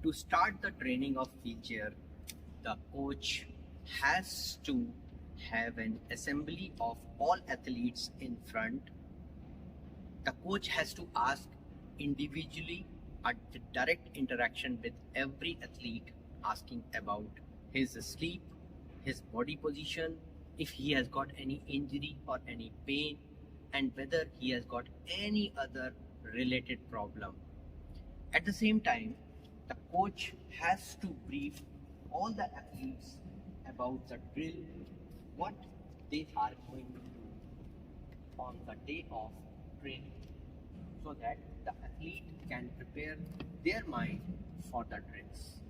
To start the training of wheelchair, the coach has to have an assembly of all athletes in front. The coach has to ask individually at the direct interaction with every athlete, asking about his sleep, his body position, if he has got any injury or any pain, and whether he has got any other related problem. At the same time, the coach has to brief all the athletes about the drill, what they are going to do on the day of training, so that the athlete can prepare their mind for the drills.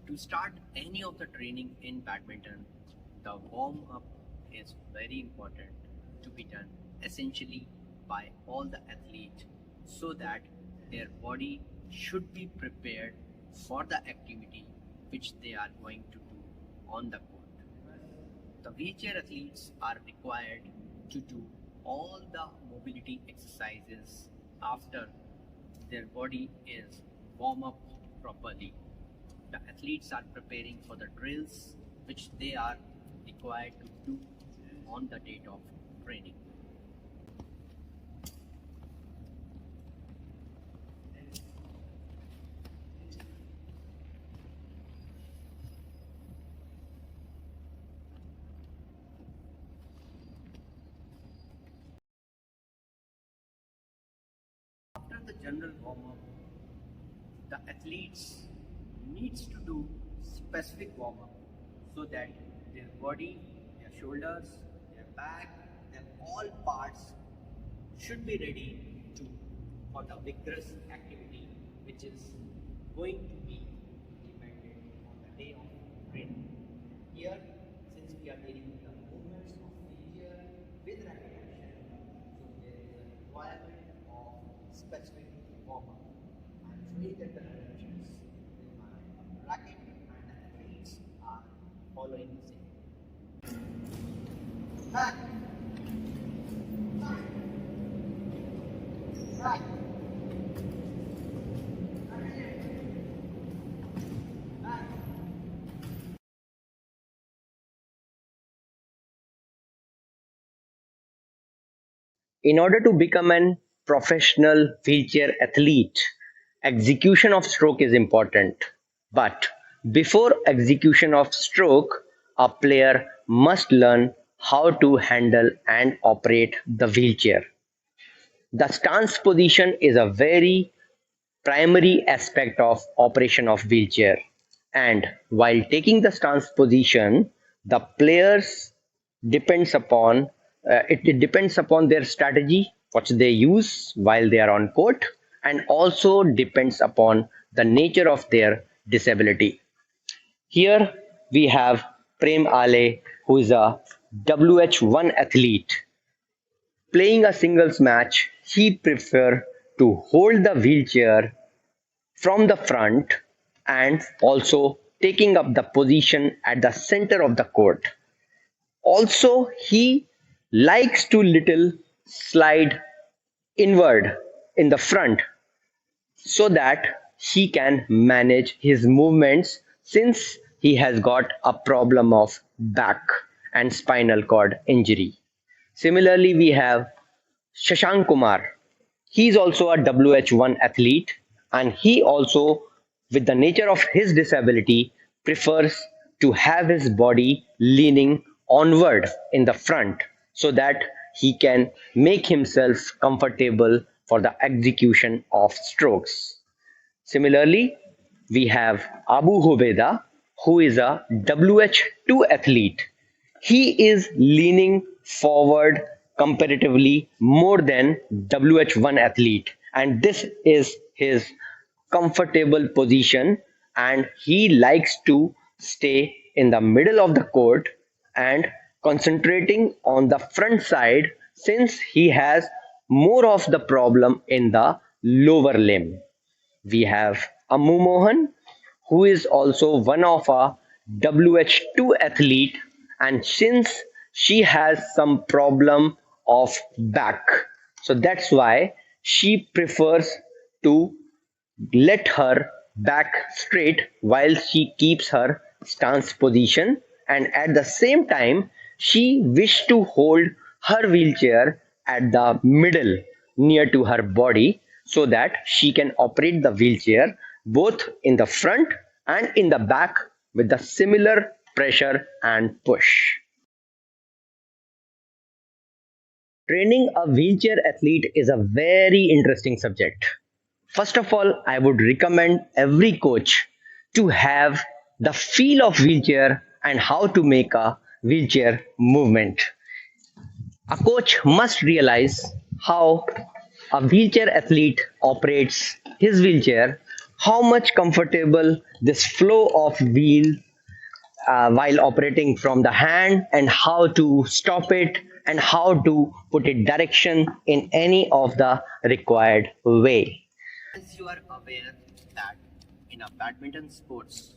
To start any of the training in badminton, the warm up is very important to be done essentially by all the athletes, so that their body should be prepared for the activity which they are going to do on the court. The wheelchair athletes are required to do all the mobility exercises after their body is warm up properly. The athletes are preparing for the drills which they are required to do on the date of training. After the general warm-up, the athletes needs to do specific warm-up, so that their body, their shoulders, their back, their all parts should be ready to for the vigorous activity which is going to be implemented on the day of training. Here, since we are dealing with the movements of wheelchair with racket action, so there is a requirement of specific warm-up. I am showing that the directions with my racket and the athletes are following the same. Back, side, back, back. In order to become an professional wheelchair athlete, execution of stroke is important. But before execution of stroke, a player must learn how to handle and operate the wheelchair. The stance position is a very primary aspect of operation of wheelchair, and while taking the stance position, the players depends upon it depends upon their strategy what they use while they are on court, and also depends upon the nature of their disability. Here we have Prem Ale, who is a WH1 athlete. Playing a singles match, he prefer to hold the wheelchair from the front and also taking up the position at the center of the court. Also, he likes to little slide inward in the front, so that he can manage his movements, since he has got a problem of back and spinal cord injury. Similarly, we have Shashank Kumar. He is also a WH1 athlete, and he also, with the nature of his disability, prefers to have his body leaning onward in the front, so that he can make himself comfortable for the execution of strokes. Similarly, we have Abu Hubeda, who is a WH2 athlete. He is leaning forward comparatively more than WH1 athlete, and this is his comfortable position, and he likes to stay in the middle of the court and concentrating on the front side, since he has more of the problem in the lower limb. We have Ammu Mohan, who is also one of a WH2 athlete, and since she has some problem of back, so that's why she prefers to let her back straight while she keeps her stance position, and at the same time she wished to hold her wheelchair at the middle near to her body so that she can operate the wheelchair both in the front and in the back with the similar pressure and push. Training a wheelchair athlete is a very interesting subject. First of all, I would recommend every coach to have the feel of wheelchair and how to make a wheelchair movement. A coach must realize how a wheelchair athlete operates his wheelchair, how much comfortable this flow of wheel while operating from the hand, and how to stop it and how to put it direction in any of the required way. As you are aware that in a badminton sports,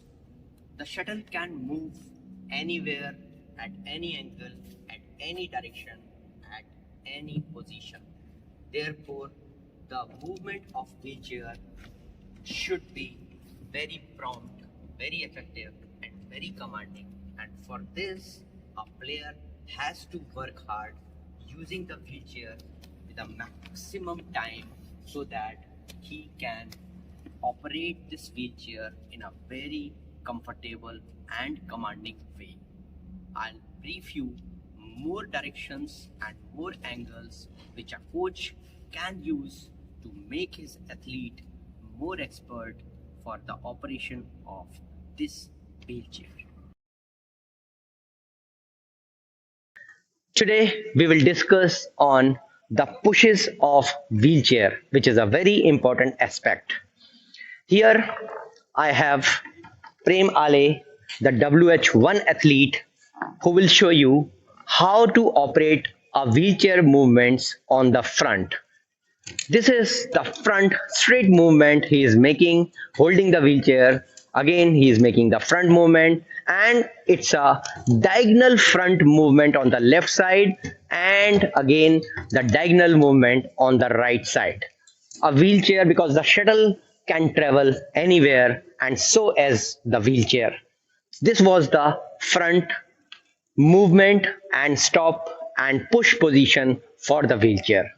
the shuttle can move anywhere, at any angle, at any direction, at any position. Therefore, the movement of wheelchair should be very prompt, very effective, and very commanding. And for this, a player has to work hard using the wheelchair with a maximum time so that he can operate this wheelchair in a very comfortable and commanding way. I'll brief you more directions and more angles which a coach can use to make his athlete more expert for the operation of this wheelchair. Today we will discuss on the pushes of wheelchair, which is a very important aspect. Here I have Prem Ale, the WH1 athlete, who will show you how to operate a wheelchair movements on the front. This is the front straight movement he is making, holding the wheelchair. Again, he is making the front movement, and it's a diagonal front movement on the left side, and again, the diagonal movement on the right side. A wheelchair, because the shuttle can travel anywhere, and so as the wheelchair. This was the front movement and stop and push position for the wheelchair.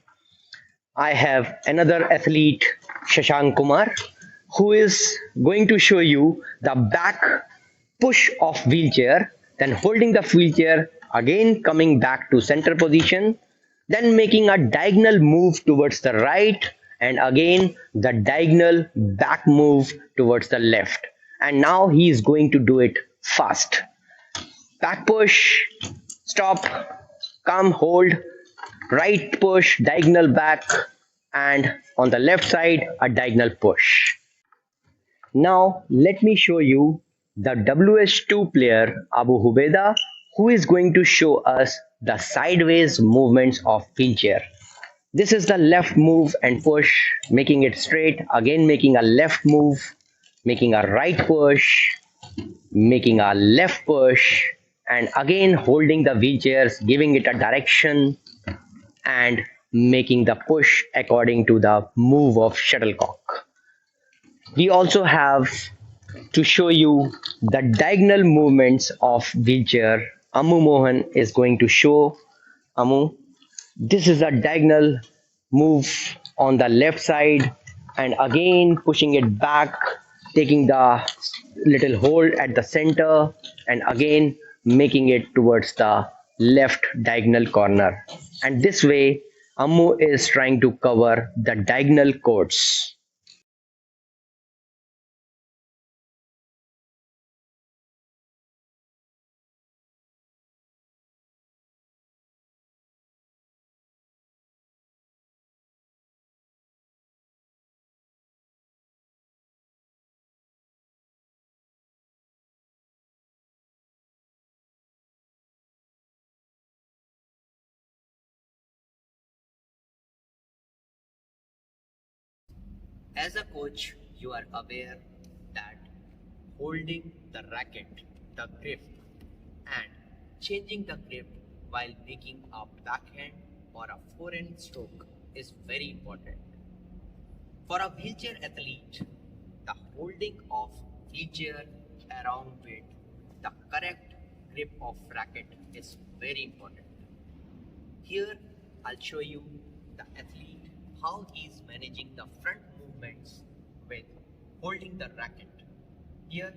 I have another athlete, Shashank Kumar, who is going to show you the back push of wheelchair, then holding the wheelchair, again coming back to center position, then making a diagonal move towards the right, and again the diagonal back move towards the left. And now he is going to do it fast. Back push, stop, come, hold, right push, diagonal back, and on the left side a diagonal push. Now let me show you the WH2 player Abu Hubeda, who is going to show us the sideways movements of wheelchair. This is the left move and push, making it straight, again making a left move, making a right push, making a left push, and again holding the wheelchairs, giving it a direction and making the push according to the move of shuttlecock. We also have to show you the diagonal movements of wheelchair. Amu Mohan is going to show. Amu, this is a diagonal move on the left side, and again pushing it back, taking the little hold at the center, and again making it towards the left diagonal corner. And this way Amu is trying to cover the diagonal chords. As a coach, you are aware that holding the racket, the grip, and changing the grip while making a backhand or a forehand stroke is very important. For a wheelchair athlete, the holding of wheelchair around with the correct grip of racket is very important. Here I'll show you the athlete how he is managing the front movements with holding the racket. Here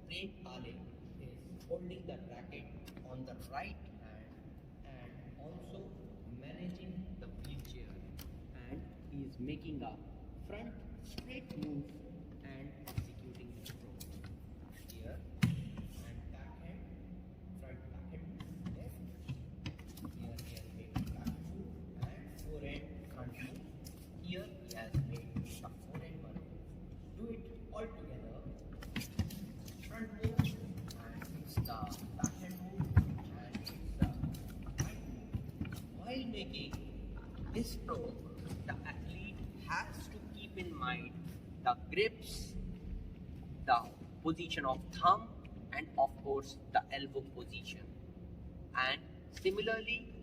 Craig Ale is holding the racket on the right hand and also managing the wheelchair, and he is making a front straight move and executing the stroke. Here and backhand, front backhand move left. Here he has made back move and forehand front move. Here he has made the forehand one move. Do it all together. Front move and it's the backhand move and it's the right move. While making this stroke, the athlete has to keep in mind the grips, the position of thumb, and of course the elbow position. And similarly,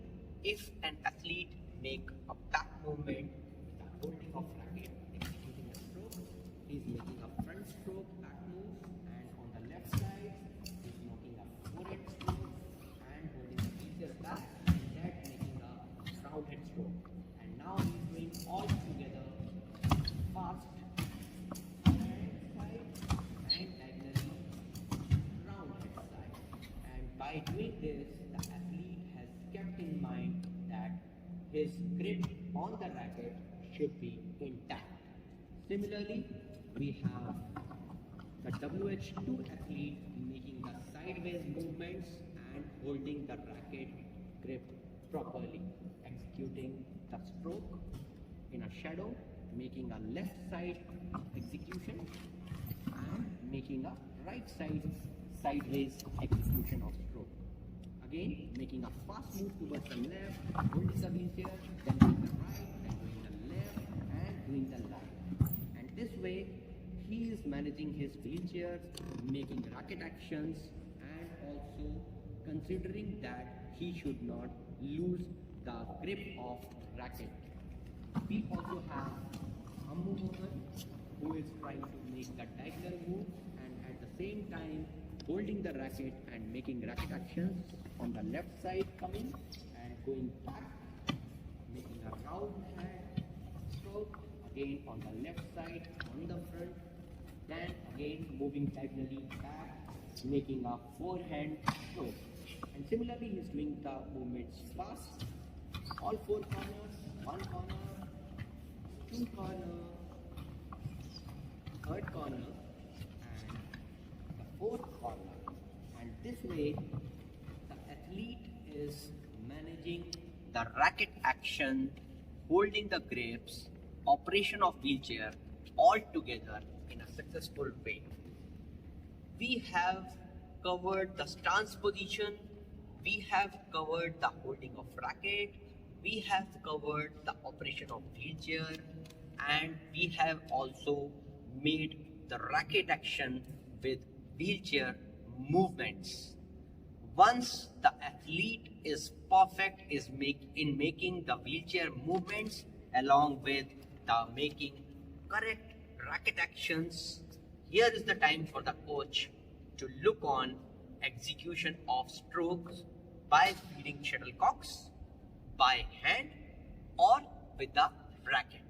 if an athlete make a back movement with the holding of racket, executing a stroke, he is making a front stroke back move, and on the left side, he is making a forehand stroke and holding the wheelchair back, and that making a round head stroke. And now he is doing all together fast hand side and diagonally round head side. And by doing this, the athlete has kept in mind that his grip on the racket should be intact. Similarly, we have the WH2 athlete making the sideways movements and holding the racket grip properly, executing the stroke in a shadow, making a left side execution and making a right side sideways execution of stroke. Again, making a fast move towards the left, holding the wheelchair, then doing the right, then doing the left, and doing the right. And this way, he is managing his wheelchair, making racket actions, and also considering that he should not lose the grip of racket. We also have a mover who is trying to make the diagonal move and at the same time holding the racket and making racket actions on the left side coming and going back, making a round hand stroke again on the left side on the front, then again moving diagonally back, making a forehand stroke. And similarly he is doing the movements fast, all four corners, one corner, two corner, third corner, and the fourth corner. And this way the athlete is managing the racket action, holding the grips, operation of wheelchair all together in a successful way. We have covered the stance position, we have covered the holding of racket, we have covered the operation of wheelchair, and we have also made the racket action with wheelchair movements. Once the athlete is perfect in making the wheelchair movements along with the making correct racket actions, here is the time for the coach to look on execution of strokes by feeding shuttlecocks, by hand, or with the racket.